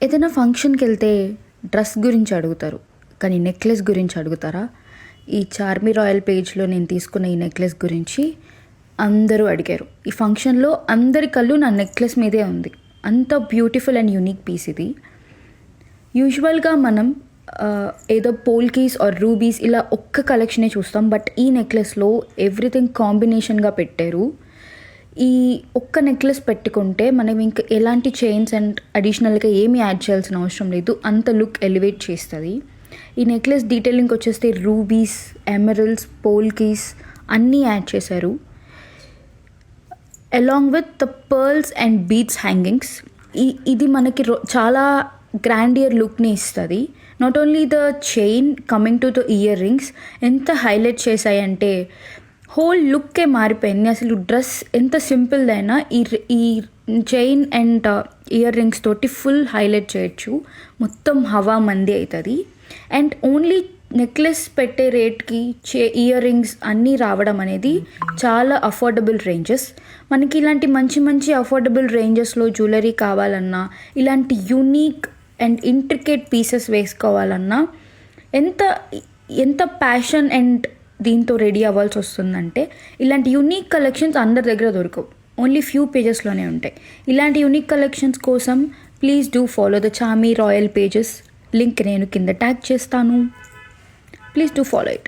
ఏదైనా ఫంక్షన్కి వెళ్తే డ్రెస్ గురించి అడుగుతారు, కానీ నెక్లెస్ గురించి అడుగుతారా? ఈ చార్మి రాయల్ పేజ్లో నేను తీసుకున్న ఈ నెక్లెస్ గురించి అందరూ అడిగారు. ఈ ఫంక్షన్లో అందరి కళ్ళు నా నెక్లెస్ మీదే ఉంది. అంత బ్యూటిఫుల్ అండ్ యూనిక్ పీస్ ఇది. యూజువల్గా మనం ఏదో పోల్కీస్ ఆర్ రూబీస్ ఇలా ఒక్క కలెక్షనే చూస్తాం, బట్ ఈ నెక్లెస్లో ఎవ్రీథింగ్ కాంబినేషన్గా పెట్టారు. ఈ ఒక్క నెక్లెస్ పెట్టుకుంటే మనం ఇంకా ఎలాంటి చైన్స్ అండ్ అడిషనల్గా ఏమీ యాడ్ చేయాల్సిన అవసరం లేదు, అంత లుక్ ఎలివేట్ చేస్తుంది. ఈ నెక్లెస్ డీటెయిలింగ్ వచ్చేస్తే రూబీస్, ఎమరల్డ్స్, పోల్కీస్ అన్నీ యాడ్ చేశారు, along with the pearls and beads hangings. ఇది మనకి చాలా గ్రాండియర్ లుక్ని ఇస్తుంది. Not only the chain, coming to the ear rings ఎంత హైలైట్ చేశాయంటే హోల్ లుక్కే మారిపోయింది. అసలు డ్రెస్ ఎంత సింపుల్దైనా ఈ చైన్ అండ్ ఇయర్ రింగ్స్ తోటి ఫుల్ హైలైట్ చేయొచ్చు, మొత్తం హవా మంది అవుతుంది. అండ్ ఓన్లీ నెక్లెస్ పెట్టే రేట్కి ఇయర్ రింగ్స్ అన్నీ రావడం అనేది చాలా అఫోర్డబుల్ రేంజెస్. మనకి ఇలాంటి మంచి మంచి అఫోర్డబుల్ రేంజెస్లో జ్యువెలరీ కావాలన్నా, ఇలాంటి యూనిక్ అండ్ ఇంట్రికేట్ పీసెస్ వేసుకోవాలన్నా ఎంత ప్యాషన్ అండ్ దీంతో రెడీ అవ్వాల్సి వస్తుందంటే, ఇలాంటి యూనిక్ కలెక్షన్స్ అందరి దగ్గర దొరకవు, ఓన్లీ ఫ్యూ పేజెస్లోనే ఉంటాయి. ఇలాంటి యూనిక్ కలెక్షన్స్ కోసం please do follow the Charmi royal pages. Link నేను కింద ట్యాగ్ చేస్తాను. Please do follow it.